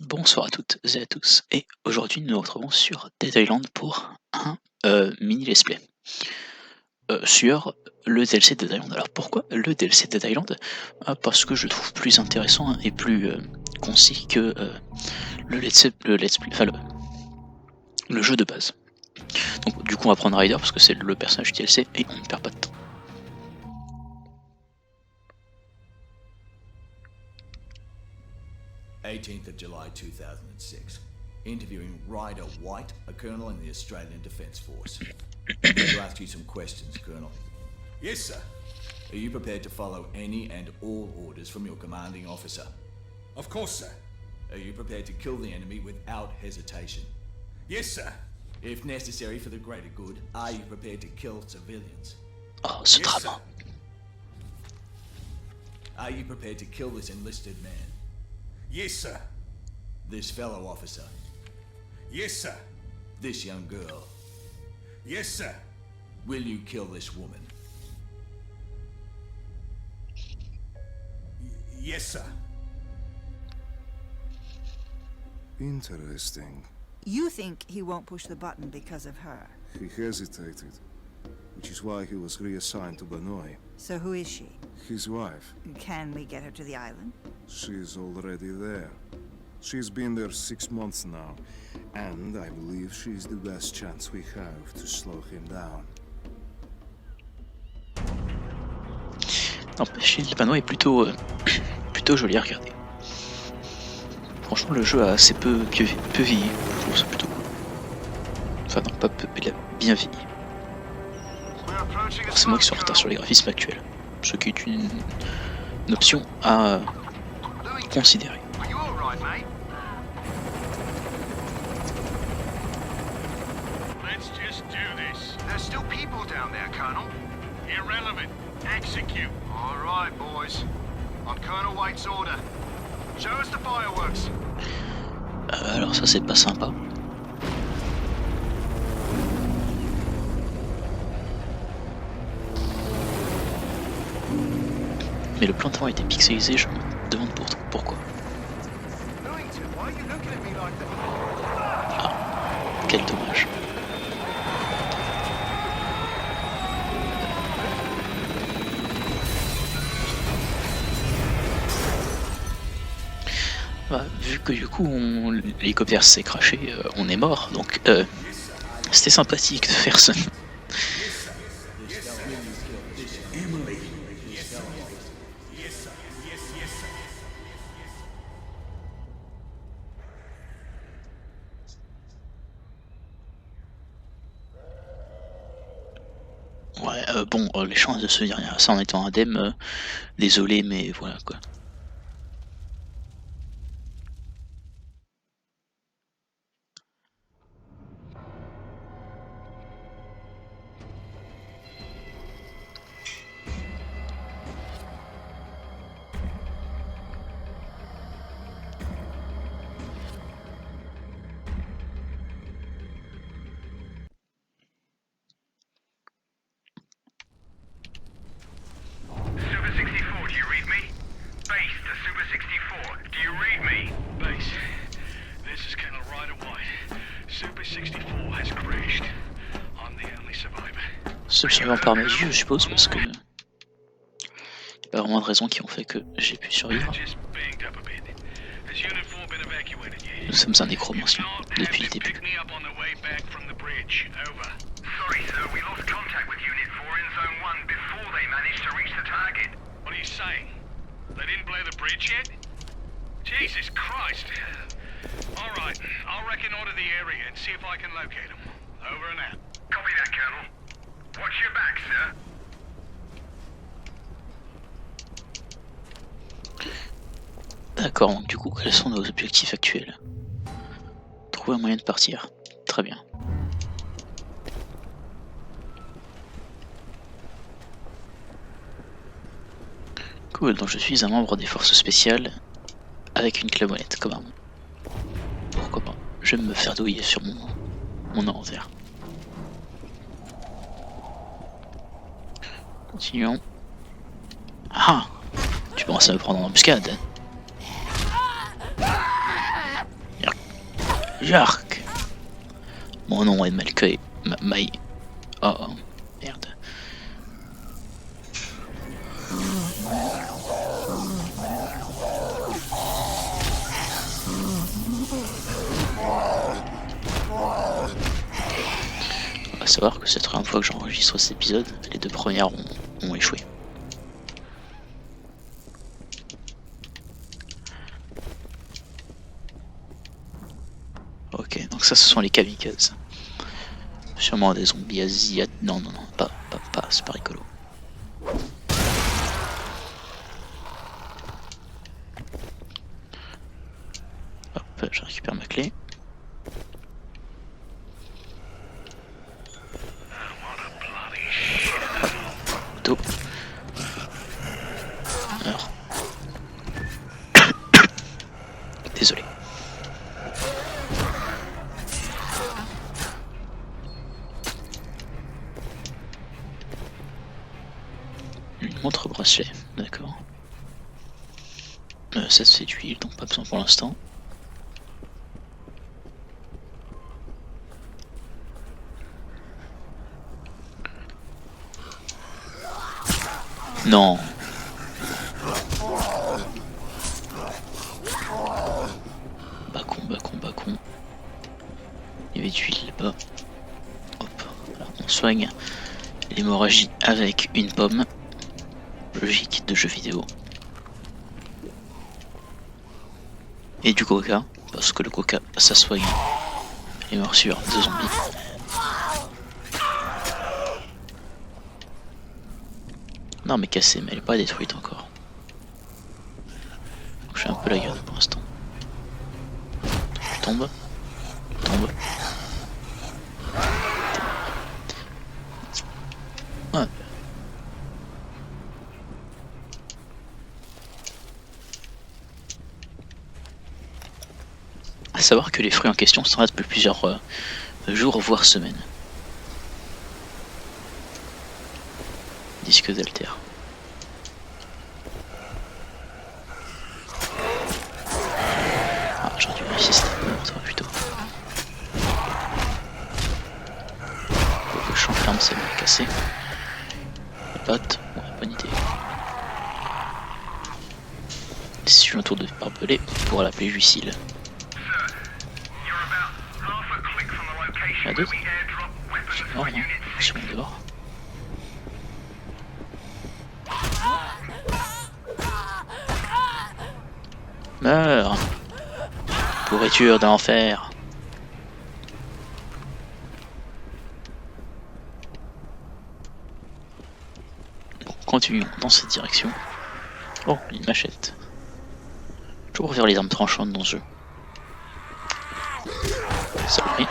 Bonsoir à toutes et à tous, et aujourd'hui nous nous retrouvons sur Dead Island pour un mini let's play sur le DLC Dead Island. Alors pourquoi le DLC Dead Island? Parce que je le trouve plus intéressant et plus concis que let's play, enfin le jeu de base. Donc du coup on va prendre Ryder parce que c'est le personnage du DLC et on ne perd pas de temps. July 2006. Interviewing Ryder White, a colonel in the Australian Defence Force. I'm going to ask you some questions, Colonel. Yes, sir. Are you prepared to follow any and all orders from your commanding officer? Of course, sir. Are you prepared to kill the enemy without hesitation? Yes, sir. If necessary for the greater good, are you prepared to kill civilians? Oh, ce Yes, drama. Are you prepared to kill this enlisted man? Yes, sir. This fellow officer? Yes, sir. This young girl? Yes, sir. Will you kill this woman? Yes, sir. Interesting. You think he won't push the button because of her. He hesitated, which is why he was reassigned to Banoi. So who is she? His wife. Can we get her to the island? She's already there. She's been there 6 months now, and I believe she's the best chance we have to slow him down. N'empêche, le panneau est plutôt joli à regarder. Franchement, le jeu a assez peu vieilli. Je trouve ça plutôt cool. Enfin, non, pas peu, il a bien vieilli. Alors, c'est moi qui suis en retard sur les graphismes actuels, ce qui est une option à considérer. Are you alright, mate? Let's just do this. There's still people down there, Colonel. Irrelevant. Execute. Alright, boys. On Colonel White's order. Show us the fireworks. Alors ça c'est pas sympa. Mais le plantement a été pixelisé, je me demande pourquoi. Millington, why are you looking at me like that? Ah, quel dommage. Bah, vu que du coup l'hélicoptère s'est crashé, on est mort, donc c'était sympathique de faire ça. Emily. Yes, sir. Yes, sir. Yes, yes, sir. Ouais, bon, les chances de se dire ça en étant indemne, désolé, mais voilà quoi. Super 64, do you read me? Base to Super 64, do you read me? Base. This is Colonel Ryder White. Super 64 has crashed. I'm the only survivor. Seul survivant par mes yeux, je suppose, parce que il n'y a pas vraiment de raison qui ont fait que j'ai pu survivre. Just banged up a bit. Has Unit 4 been evacuated yet? Nous sommes un nécromancien depuis le Have you début. picked me up on the way back from the bridge? Over. Sorry, sir, we lost contact with Unit 4 in Zone 1 before they managed to reach the target. What are you saying? They didn't blow the bridge yet? Jesus Christ. All right, I'll reconnoiter the area and see if I can locate them. Over and out. Copy that, Colonel. Watch your back, sir. D'accord, donc du coup, quels sont nos objectifs actuels? Trouver un moyen de partir. Très bien. Cool, donc je suis un membre des forces spéciales avec une clavionnette comme arme. Pourquoi pas? Je vais me faire douiller sur mon inventaire. Continuons. Ah! Tu penses à me prendre en embuscade? Jark. Mon nom est Malkay. Oh, merde. On va savoir que c'est la première fois que j'enregistre cet épisode. Les 2 premières ont échoué. Ok, donc ça ce sont les kamikazes. Sûrement des zombies asiatiques. Non, pas, c'est pas rigolo. Hop, je récupère ma clé. Auto. Alors. Désolé. Une montre bracelet, d'accord. Ça se fait d'huile, donc pas besoin pour l'instant. Non. Bacon. Il y avait d'huile là-bas. Hop, voilà, on soigne l'hémorragie avec une pomme. Logique de jeu vidéo. Et du coca, parce que le coca ça soigne les morsures de zombies. Non mais cassée, mais elle est pas détruite encore. Donc, je fais un peu la garde pour l'instant. Tombe. Ouais. À savoir que les fruits en question sont là depuis plusieurs jours voire semaines. Disque d'alter. Ah, j'aurais dû vérifier si c'était pas mort, ça va plutôt. Faut que je s'enferme, c'est mal cassé. Les pattes, ouais, bonne idée. Si je m'entoure de barbelé, on pourra l'appeler Lucille. Il y en a d'autres? Non, non, ils sont dehors. Meurs! Pourriture d'enfer! Bon, continuons dans cette direction. Oh, une machette. Je préfère les armes tranchantes dans ce jeu. Saloperie.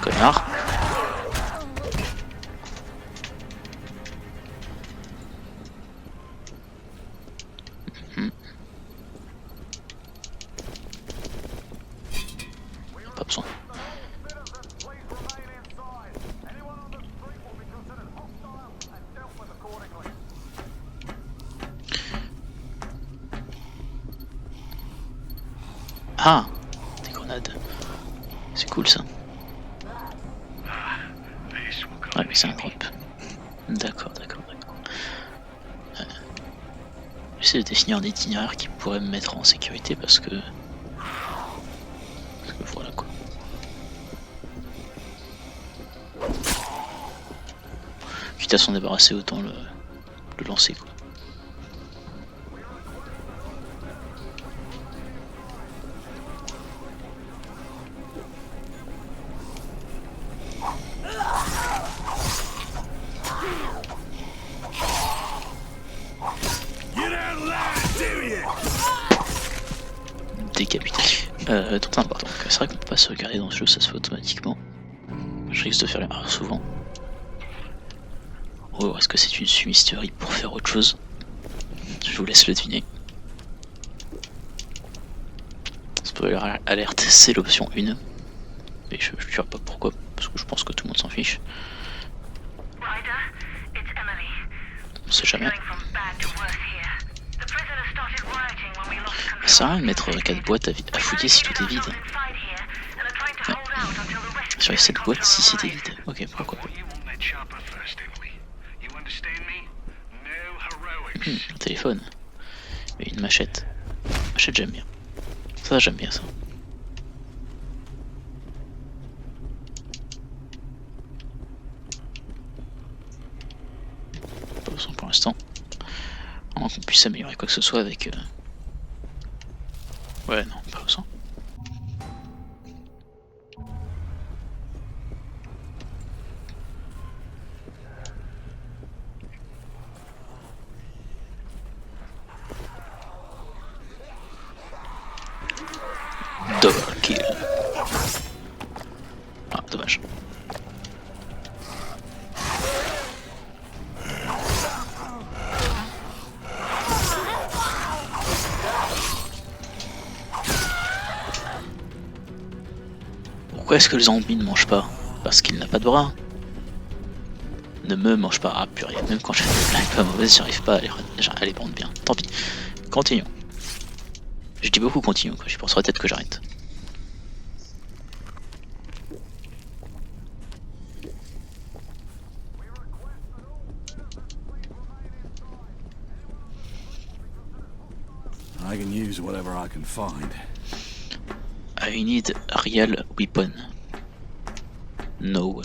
Connard. Pas besoin. Ah, des grenades. C'est cool ça. Ouais, mais c'est un drop. D'accord. J'essaie de définir un itinéraire qui pourrait me mettre en sécurité parce que voilà quoi. Quitte à s'en débarrasser, autant le lancer quoi. Décapité. Tout important. C'est vrai qu'on peut pas se regarder dans ce jeu, ça se fait automatiquement. Je risque de faire l'erreur souvent. Oh, est-ce que c'est une fumisterie pour faire autre chose? Je vous laisse le deviner. Spoiler alerte, c'est l'option 1. Mais je ne sais pas pourquoi, parce que je pense que tout le monde s'en fiche. On sait jamais. Ça sert à rien de mettre 4 boîtes à fouiller si tout est vide. Ouais. Sur les 7 boîtes, si c'était vide. Ok, pourquoi pas. Un téléphone. Mais une machette. Machette, j'aime bien. Ça, j'aime bien ça. Pas besoin pour l'instant. À moins qu'on puisse améliorer quoi que ce soit avec. Ouais, non, pas besoin. Double kill. Ah, dommage. Pourquoi est-ce que le zombie ne mange pas? Parce qu'il n'a pas de bras. Ne me mange pas. Ah purée, même quand je fais des blagues pas mauvaises, j'arrive pas à les prendre bien. Tant pis. Continuons. Je dis beaucoup continuons, quoi. J'y penserai peut-être que j'arrête. I can use whatever I can find. I need a real weapon. No.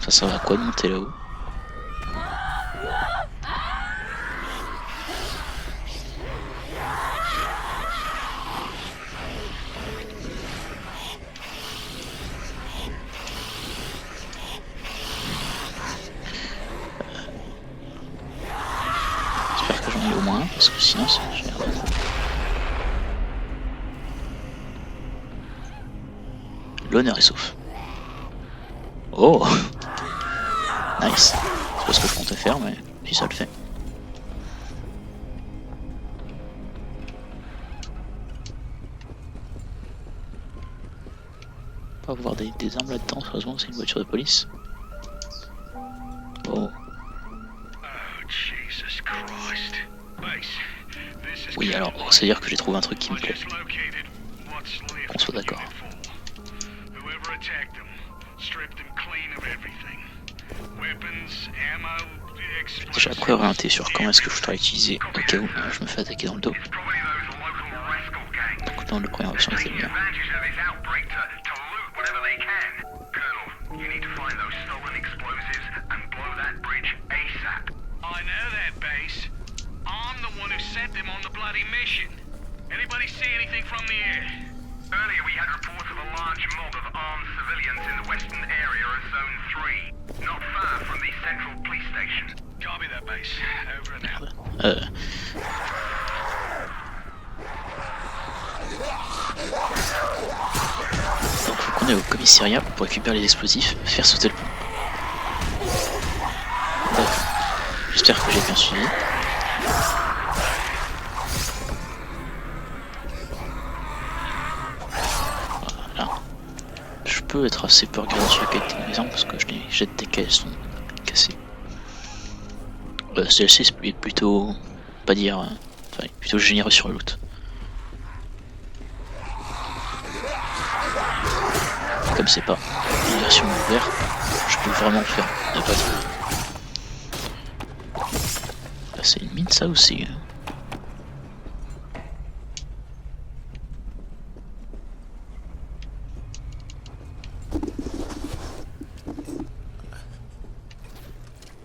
Ça sert à quoi de monter là-haut? J'espère que j'en ai au moins un, parce que sinon j'ai l'air d'un coup. L'honneur est sauf. Oh! Nice. C'est pas ce que je comptais faire, mais si ça le fait. Pas avoir des armes là-dedans, heureusement c'est une voiture de police. Oh. Oui, alors, c'est-à-dire que j'ai trouvé un truc qui me plaît. Qu'on soit d'accord. Déjà préorienté sur comment est-ce que je dois utiliser au cas où je me fais attaquer dans le dos. Donc dans le premier option c'est bien. Earlier we had reports of a large mob of armed civilians in the western area of Zone 3, not far from the central police station. Copy that, base. Over and out. Donc faut qu'on aille au commissariat pour récupérer les explosifs, faire sauter le pont. D'accord. J'espère que j'ai bien suivi. Voilà. Je peux être assez peu regardant sur la qualité de maison parce que je les jette des caisses sont cassées. Celle-ci est plutôt, pas dire, enfin, plutôt généreux sur le loot. Comme c'est pas une version ouverte, je peux vraiment faire ne pas dire. Là, c'est une mine ça aussi.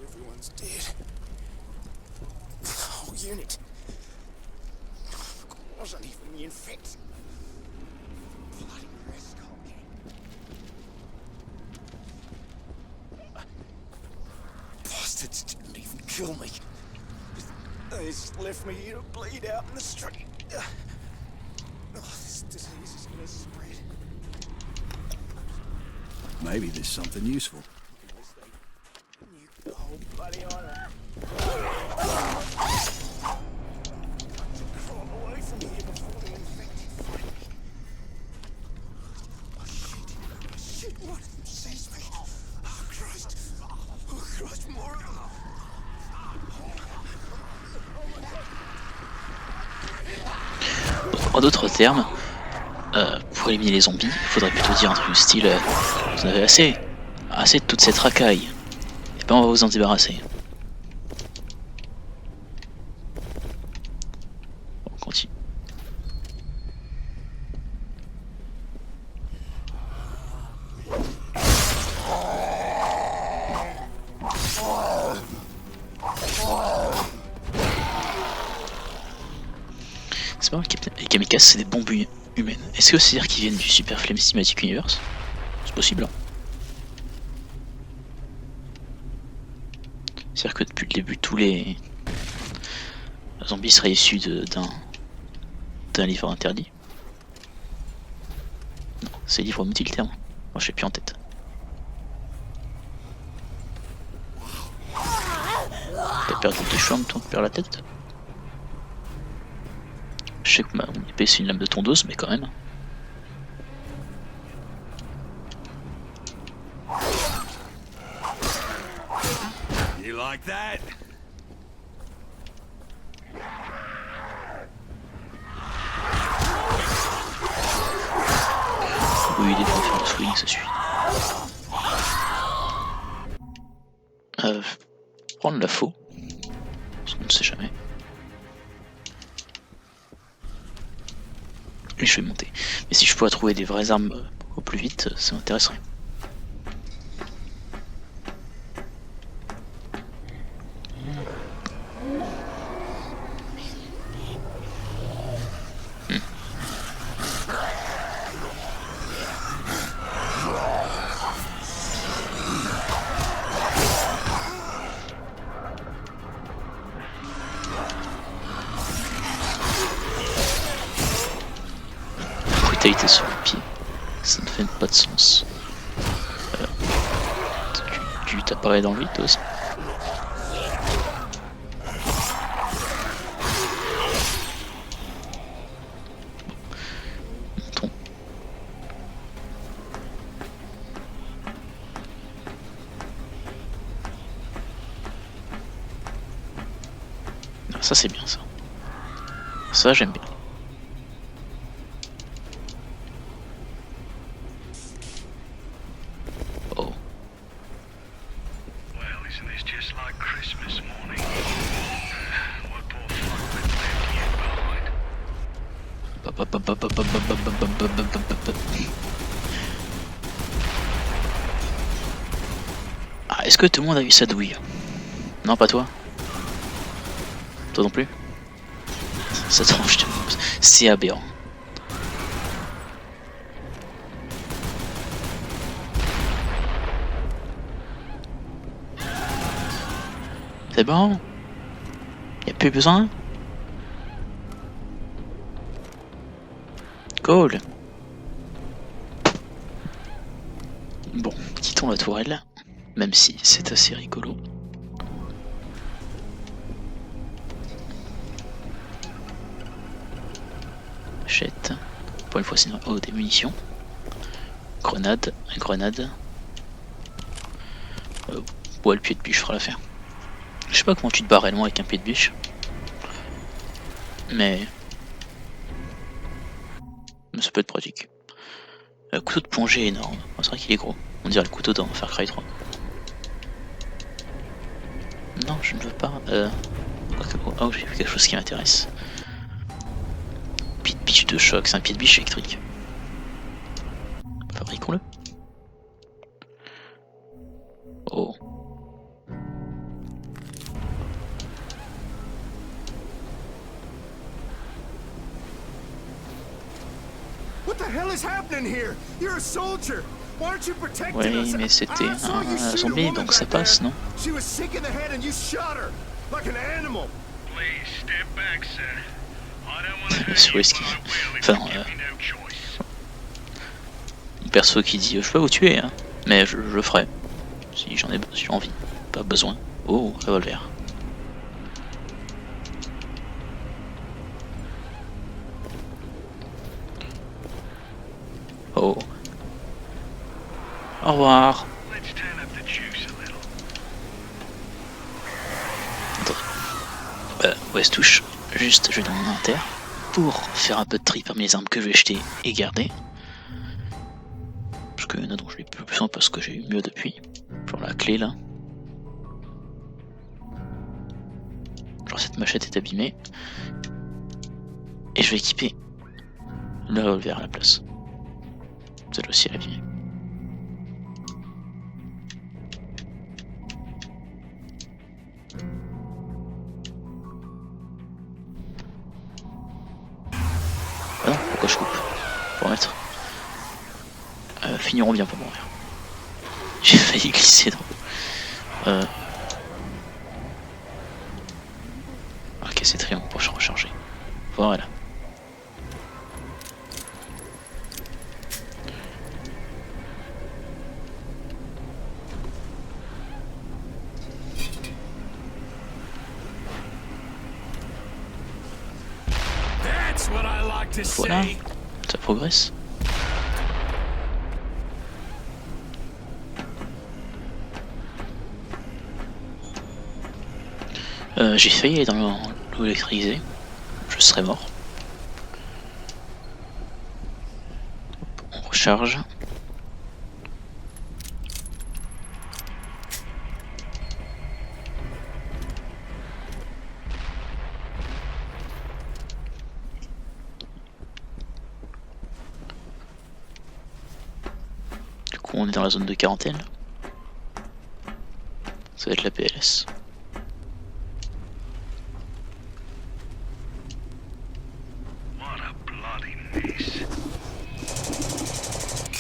Everyone's dead. The whole unit. Wasn't even the infected. Bloody rascal. Bastards didn't even kill me. They just left me here to bleed out in the street. Oh, this disease is gonna spread. Maybe there's something useful. Nuke the whole bloody island. Crawl away from here before the infected find me. Oh shit. Oh shit, one of them sees me. Oh Christ. En d'autres termes, pour éliminer les zombies, il faudrait plutôt dire un truc du style vous en avez assez de toute cette racaille, et ben on va vous en débarrasser. On continue. C'est pas mal, les kamikazes c'est des bombes humaines. Est-ce que c'est-à-dire qu'ils viennent du Super Flame Cinematic Universe? C'est possible, hein. C'est-à-dire que depuis le début, tous les zombies seraient issus d'un livre interdit. Non, c'est livre multi-terme. Moi je sais plus en tête. T'as perdu tes cheveux en même temps que tu perds la tête? Je sais que mon épée c'est une lame de tondeuse, mais quand même. You like that? Oui, il est pour faire le swing, ça suffit. Prendre la faux, parce qu'on ne sait jamais. Et je vais monter. Mais si je pouvais trouver des vraies armes au plus vite, ça m'intéresserait. Brutalité sur le pied, ça ne fait pas de sens. Tu t'apparais dans le vide toi aussi. Montons. Ah, ça c'est bien ça. Ça j'aime bien. Ah, est-ce que tout le monde a eu sa douille? Non, pas toi? Toi non plus? Ça tranche, c'est aberrant. C'est bon? Y'a plus besoin? Cool. Bon, quittons la tourelle, même si c'est assez rigolo. Achète. Pour une fois, c'est oh, des munitions. Grenade, grenade. Ouais, le pied de biche fera l'affaire. Je sais pas comment tu te barres réellement avec un pied de biche. Mais ça peut être pratique. Le couteau de plongée est énorme. Oh, c'est vrai qu'il est gros. On dirait le couteau dans Far Cry 3. Non, je ne veux pas. Oh, j'ai vu quelque chose qui m'intéresse. Pied de biche de choc, c'est un pied de biche électrique. Fabriquons-le. Oh. What the hell is happening here? You're a soldier. Why aren't you protecting us? Oui, mais c'était I saw you un shoot a zombie, woman donc ça back there. passe, non? She was sick in the head and you shot her like an animal. Please step back, sir. I don't want to hurt C'est you, risqué. but I will if Enfin, you give me no choice. mon perso qui dit je peux vous tuer, hein, mais je le ferai si j'en ai envie, pas besoin. Oh, revolver. Oh. Au revoir. Let's turn up the juice a little. Attends. Ouais, se touche. Juste, je vais dans mon inventaire. pour faire un peu de tri parmi les armes que je vais jeter et garder. Parce que non, je l'ai plus besoin parce que j'ai eu mieux depuis. Genre la clé là. Genre cette machette est abîmée. Et je vais équiper le revolver à la place. Celle aussi elle est abîmée. Ah non, pourquoi je coupe? Pour mettre. Finiront bien pour mourir. J'ai failli glisser dans l'eau. Ok, c'est triangle pour se recharger. Voilà. That's what I like to Voilà, see. ça progresse. J'ai failli aller dans l'eau électrisée, je serais mort. On recharge. Du coup on est dans la zone de quarantaine. Ça va être la PLS. What a bloody mess.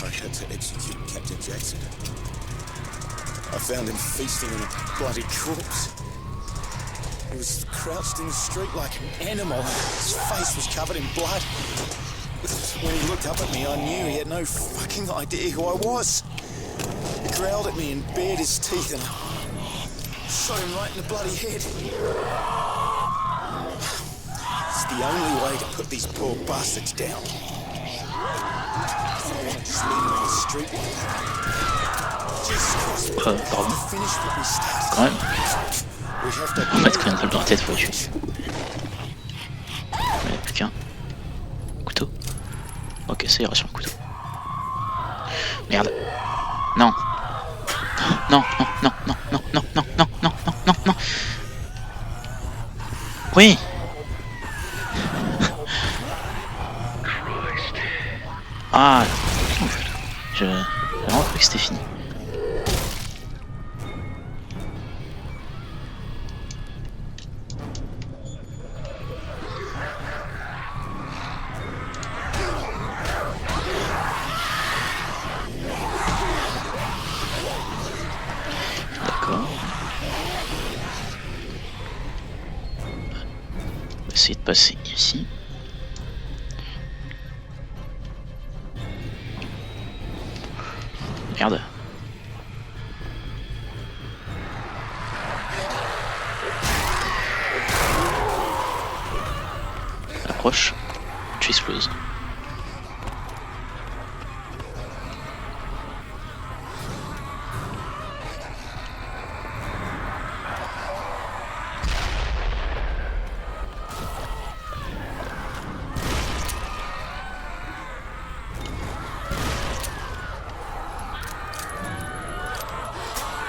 I had to execute Captain Jackson. I found him feasting on a bloody corpse. He was crouched in the street like an animal. His face was covered in blood. When he looked up at me, I knew he had no fucking idea who I was. He growled at me and bared his teeth and I shot him right in the bloody head. It's the only way to put these poor bastards down. Just leave him in the street like that. Jesus Christ, we have Pardon. to finish what we started. Quand même, We have to on va mettre une balle dans la tête pour le tuer. Il n'y a plus qu'un. Couteau. Ok, ça ira sur le couteau. Merde. Non. Non, non, non, non, non, non, non, non, non, non, non, non. Oui. Ah. J'ai vraiment cru que c'était fini. D'accord. On va essayer de passer ici. Merde. Approche. Tu exploses.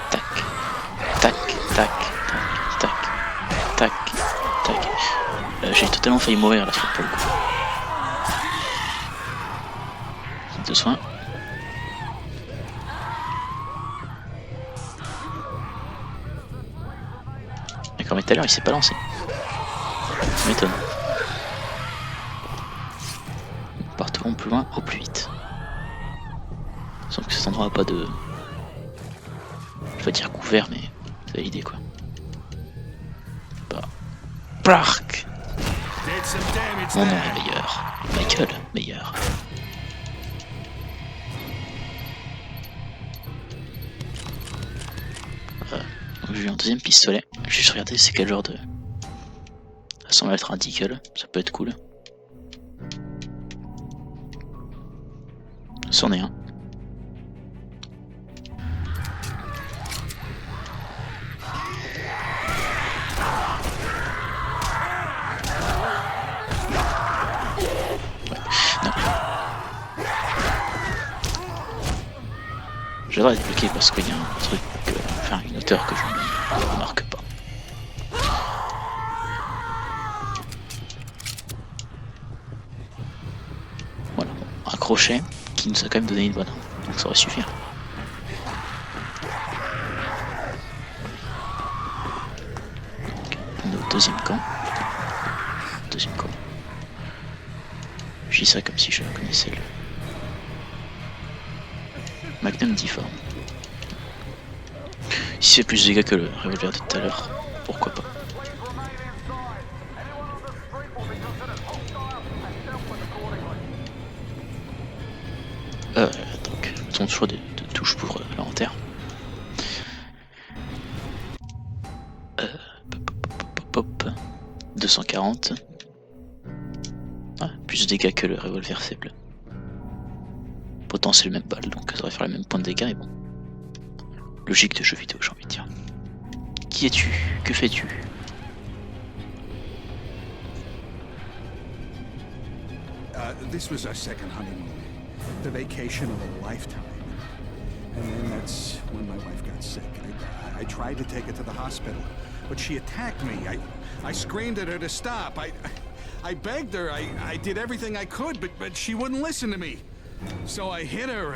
Tac, tac, tac, tac, tac, tac. J'ai totalement failli mourir là pour le coup. De soins. D'accord, mais tout à l'heure il s'est pas lancé. Ça m'étonne. Partons plus loin au plus vite. Sauf que cet endroit n'a pas de... Je vais dire couvert, mais c'est l'idée quoi. Bah. Park. Did some damage Mon nom there. est meilleur. Michael, meilleur. Donc j'ai eu un deuxième pistolet. J'ai juste regardé c'est quel genre de... Ça semble être un deagle, ça peut être cool. C'en est un. J'adore être bloqué parce qu'il y a un truc, enfin une hauteur que je ne remarque pas. Voilà, un crochet qui nous a quand même donné une bonne arme, donc ça aurait suffi. Notre deuxième camp. Deuxième camp. Je dis ça comme si je connaissais le Magnum difforme. Si c'est plus de dégâts que le revolver de tout à l'heure, pourquoi pas. Donc, ton choix de touche pour l'inventaire. Pop, 240. Ah, plus de dégâts que le revolver faible. Pourtant c'est le même balle, donc ça devrait faire le même point de dégâts, mais bon. Logique de jeu vidéo, j'ai envie de dire. Qui es-tu? Que fais-tu? This was our second honeymoon. The vacation of a lifetime. And then that's when my wife got sick. I tried to take her to the hospital, but she attacked me. I screamed at her to stop. I begged her. I did everything I could, but she wouldn't listen to me. So I hit her,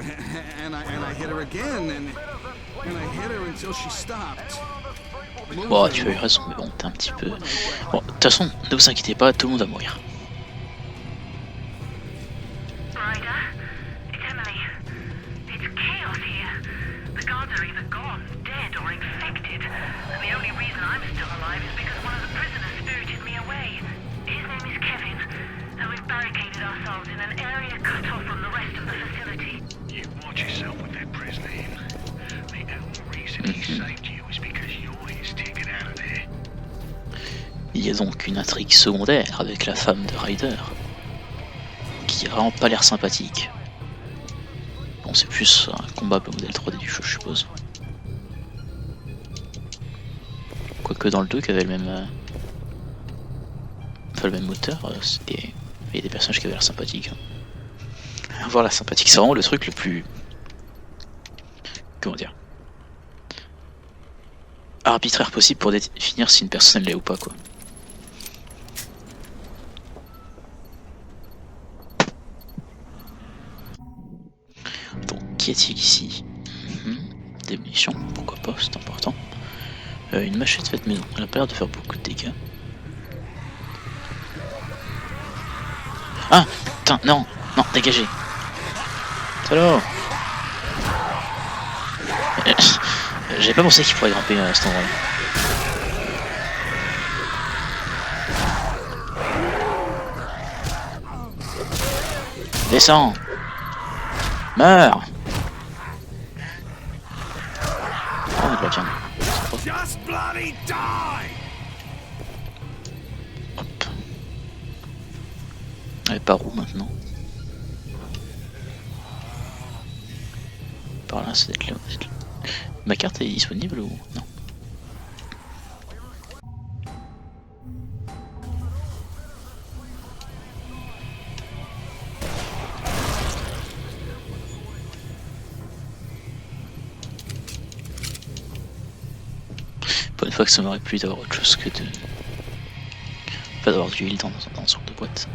and I hit her again, and I hit her until she stopped. Bon, tu as eu raison, mais bon, t'es un petit peu... Bon, de toute façon, ne vous inquiétez pas, tout le monde va mourir. Ryder, it's Emily. It's chaos here. The guards are either gone, dead, or infected. And the only reason I'm still alive is because one of the prisoners spirited me away. His name is Kevin, and we've barricaded ourselves in an area cut off from the rest of the facility. You watch yourself with that prisoner in. The only reason he saved you is because you're his ticket out of there. Il y a donc une intrigue secondaire avec la femme de Ryder, qui a vraiment pas l'air sympathique. Bon, c'est plus un combat au modèle 3D du jeu, je suppose. Quoique dans le 2, qui avait le même... Enfin, le même moteur, il y a des personnages qui avaient l'air sympathiques. Voir la sympathique, c'est vraiment le truc le plus... Comment dire, arbitraire possible pour définir si une personne l'est ou pas, quoi. Donc, qu'y a-t-il ici? Des munitions, pourquoi pas, c'est important. Une machette faite maison, elle a pas l'air de faire beaucoup de dégâts. Ah putain, non, non, dégagez. Salaud. J'avais pas pensé qu'il pourrait grimper à cet endroit-là. Descends. Meurs. Oh, il doit tiens. Just bloody die! Hop. Et par où maintenant? Par là, c'est d'être là. Ma carte est disponible ou non? Pour une fois que ça m'aurait plu d'avoir autre chose que de... Pas d'avoir du heal dans une sorte de boîte.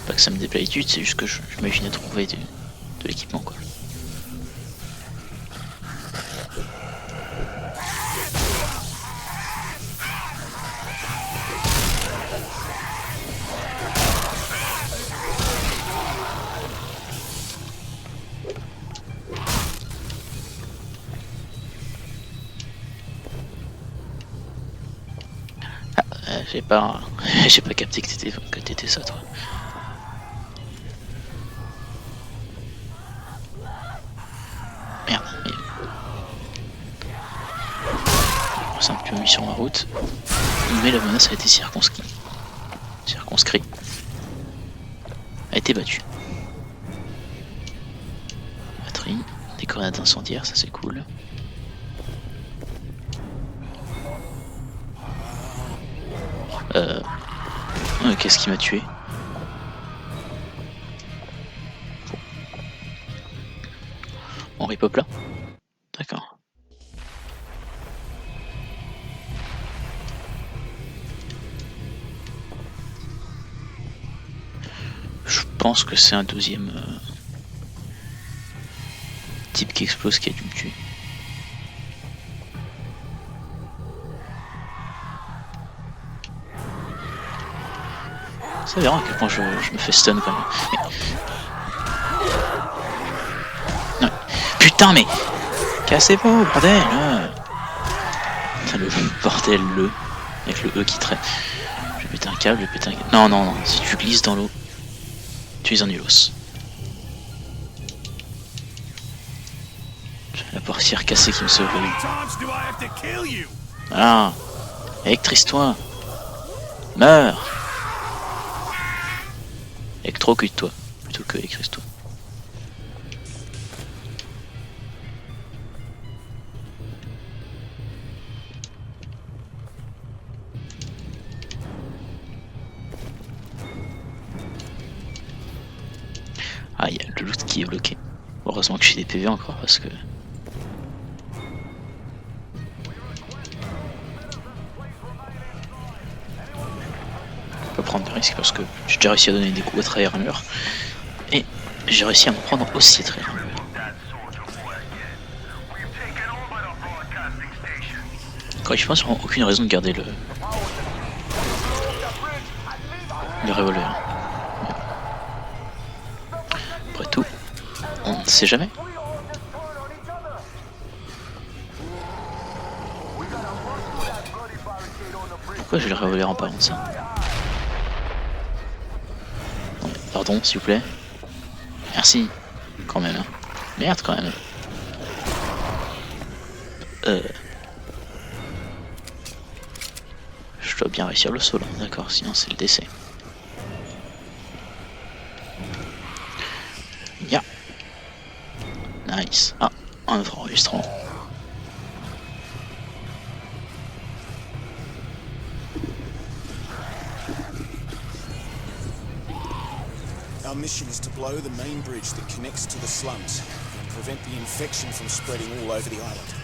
Pas que ça me déplatitude, c'est juste que je m'imaginais trouver de l'équipement, quoi. Ah, j'ai pas capté que t'étais ça, toi. Merde, c'est un peu mis sur ma route, mais la menace a été circonscrit, a été battue. Batterie, des grenades incendiaires, ça c'est cool. Qu'est-ce qui m'a tué? les pop là? D'accord. Je pense que c'est un deuxième type qui explose qui a dû me tuer. Ça verra à quel point je me fais stun quand même. Non. Putain mais cassez-vous bordel le bordel avec le E qui traîne. Je vais péter un câble, je vais péter un câble. Non non non, si tu glisses dans l'eau, tu es un nulos. La portière cassée qui me sauve la vie. Voilà. Électrise-toi. Meurs. Électrocute-toi. Plutôt que électrise-toi. Ah, il y a le loot qui est bloqué. Heureusement que j'ai des PV encore parce que... Je peux prendre des risques parce que j'ai déjà réussi à donner des coups à travers un mur. Et j'ai réussi à m'en prendre aussi à travers un mur. Quand je pense, vraiment aucune raison de garder le revolver. Après tout, on ne sait jamais. Pourquoi j'ai le revolver en parlant de ça? Pardon, s'il vous plaît. Merci. Quand même. Merde, quand même. Je dois bien réussir le saut là, d'accord, sinon c'est le décès. Ya. Nice. Ah, un autre enregistrement. Our mission is to blow the main bridge that connects to the slums and prevent the infection from spreading all over the island.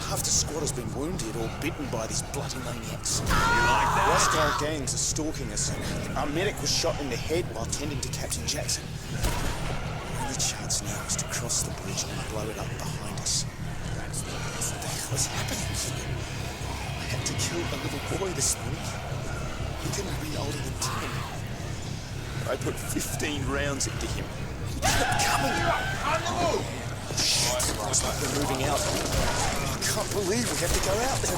Half the squad has been wounded or bitten by these bloody maniacs. Hostile gangs are stalking us. Our medic was shot in the head while tending to Captain Jackson. The only chance now is to cross the bridge and blow it up behind us. What the hell is happening here? I had to kill a little boy this morning. He couldn't be older than 10. I put 15 rounds into him. He kept coming. Shit, looks like we're moving out. I can't believe we have to go out there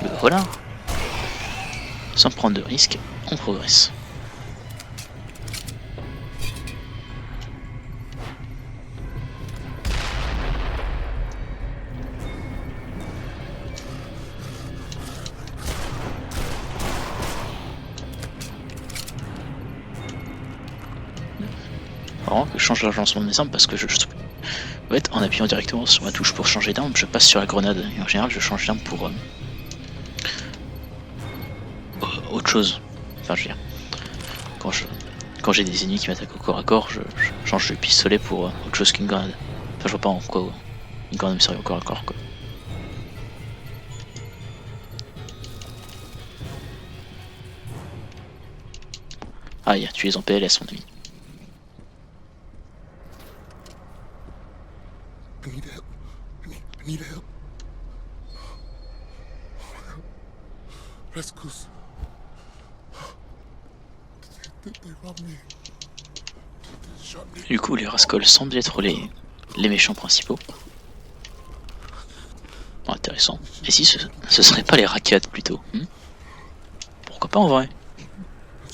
again. Voilà. Sans prendre de risques, on progresse. Vraiment que je change l'agencement de mes armes parce que en fait, en appuyant directement sur ma touche pour changer d'arme, je passe sur la grenade et en général je change d'arme pour autre chose. Enfin je veux dire, quand j'ai des ennemis qui m'attaquent au corps à corps, je change de pistolet pour autre chose qu'une grenade. Enfin je vois pas en quoi une grenade me servir au corps à corps quoi. Aïe, tu es en PLS mon ami. I need help. Rascals. They robbed me. They shot me. Du coup, les rascals semblent être les méchants principaux. Bon, intéressant. Et si ce serait pas les rackets plutôt Pourquoi pas en vrai?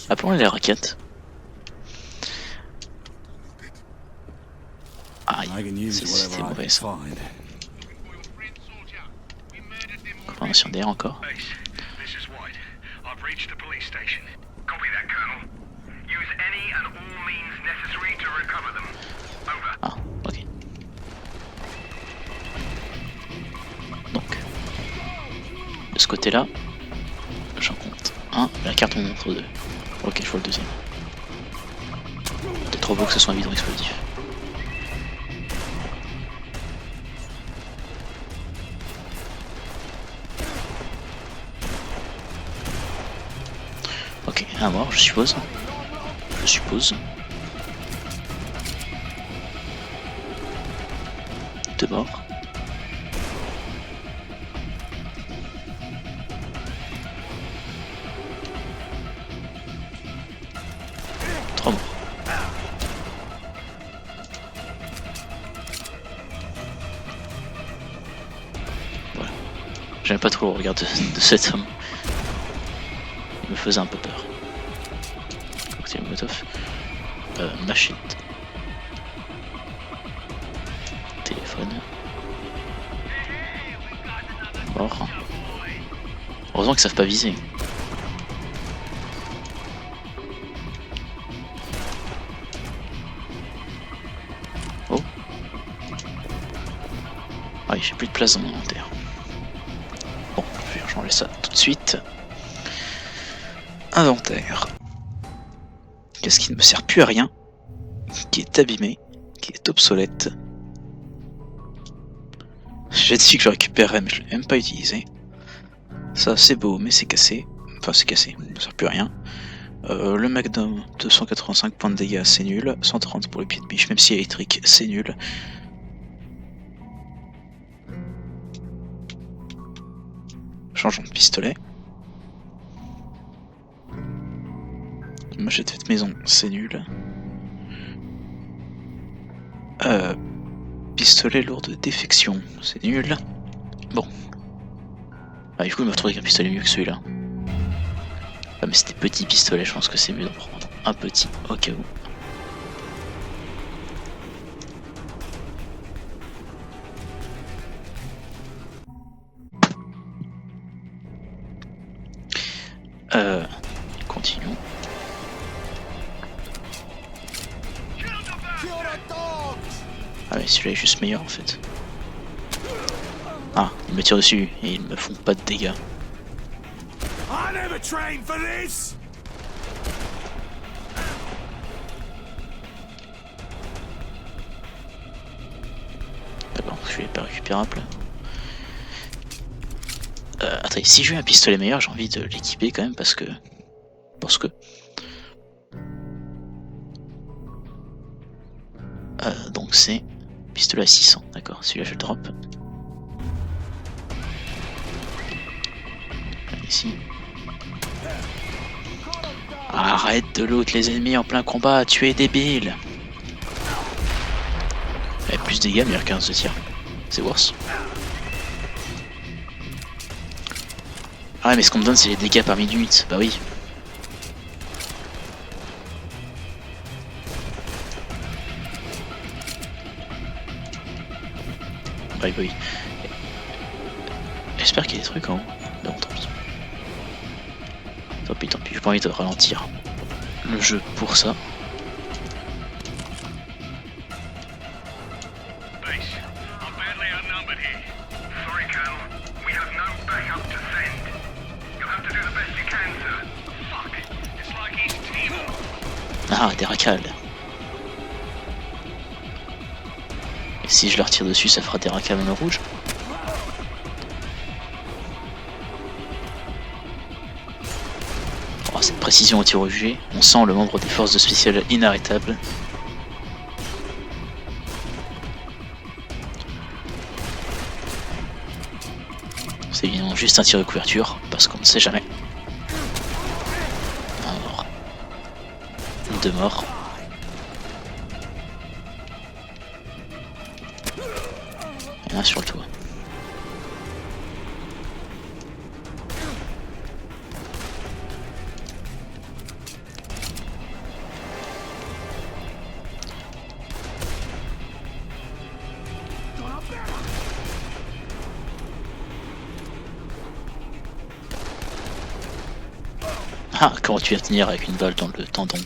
Appelons-les les rackets. Aïe, c'était mauvais ça. Confirmation d'air encore. Ah, ok. Donc, de ce côté-là, j'en compte 1, la carte on montre 2. Ok, je vois le deuxième. Peut-être trop beau que ce soit un bidon explosif. Ok, un mort, je suppose. Je suppose. 2 morts. Morts. Voilà. J'aime pas trop le regard de cet homme. Il me faisait un peu peur. Cocktail Molotov. Machette. Téléphone. Mort. Heureusement qu'ils savent pas viser. Oh. Ah, j'ai plus de place dans mon inventaire. Bon, je vais changer ça tout de suite. Inventaire. Qu'est-ce qui ne me sert plus à rien, qui est abîmé, qui est obsolète. J'ai dit que je récupérerais, mais je l'ai même pas utilisé. Ça c'est beau, mais c'est cassé. Enfin c'est cassé, ça ne sert plus à rien. Le Magnum, 285 points de dégâts, c'est nul. 130 pour le pied de biche, même si électrique, c'est nul. Changeons de pistolet. Machette faite maison, c'est nul. Pistolet lourd de défection, c'est nul. Bon. Ah, du coup, il m'a retrouvé avec un pistolet mieux que celui-là. Ah, mais c'était petit pistolet, je pense que c'est mieux d'en prendre un petit au cas où. Continuons. Ah mais celui-là est juste meilleur en fait. Ah, ils me tirent dessus et ils me font pas de dégâts. D'accord, je suis pas récupérable. Attendez, si j'ai un pistolet meilleur, j'ai envie de l'équiper quand même parce que... donc c'est pistolet à 600, d'accord, celui-là je le drop. Ici. Arrête de loot les ennemis en plein combat, tu es débile. Plus de dégâts, meilleur 15 de tir. C'est worse. Ah ouais, mais ce qu'on me donne c'est les dégâts par minute, bah oui. Bah oui. J'espère qu'il y a des trucs en haut. Bon, tant pis. Tant pis, j'ai pas envie de ralentir le jeu pour ça. Ah, des racales. Et si je leur tire dessus, ça fera des racales en rouge. Oh, cette précision au tir au jugé, on sent le membre des forces de spécial inarrêtable. C'est évidemment juste un tir de couverture, parce qu'on ne sait jamais. Un mort. 2 morts. Et un sur le toit. Ah, comment tu vas tenir avec une balle dans le tendon?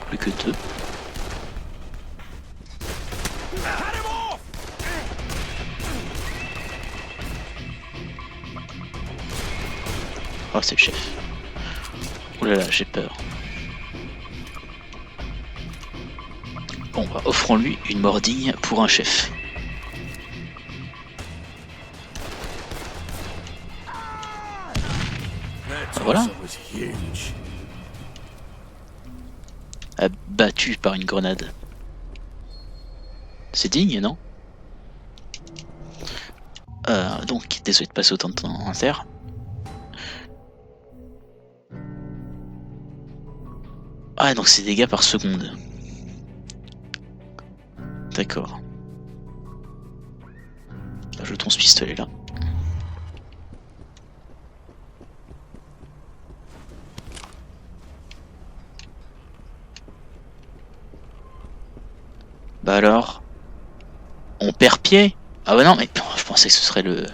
Plus que 2. Oh, c'est le chef. Ouh là là, j'ai peur. Bon, bah, offrons-lui une mort digne pour un chef. Voilà. Abattu par une grenade. C'est digne, non? Donc, désolé de passer autant de temps en terre. Ah, donc c'est dégâts par seconde. D'accord. Jetons ce pistolet là. Bah alors, on perd pied? Ah bah non, mais je pensais que ce serait le...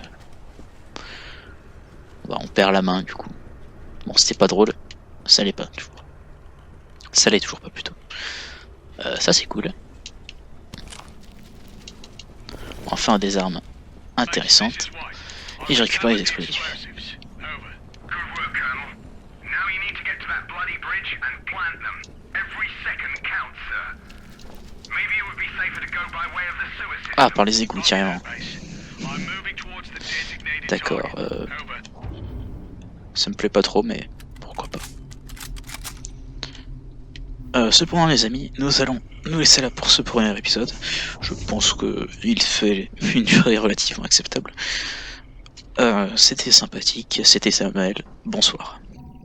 Bah on perd la main du coup. Bon, c'était pas drôle. Ça l'est pas toujours. Ça l'est toujours pas plutôt. Ça c'est cool. Enfin des armes intéressantes. Et je récupère les explosifs. Ah, par les égouts, carrément. D'accord. Ça me plaît pas trop, mais pourquoi pas. Cependant, les amis, nous allons nous laisser là pour ce premier épisode. Je pense qu'il fait une durée relativement acceptable. C'était sympathique, c'était Samuel. Bonsoir.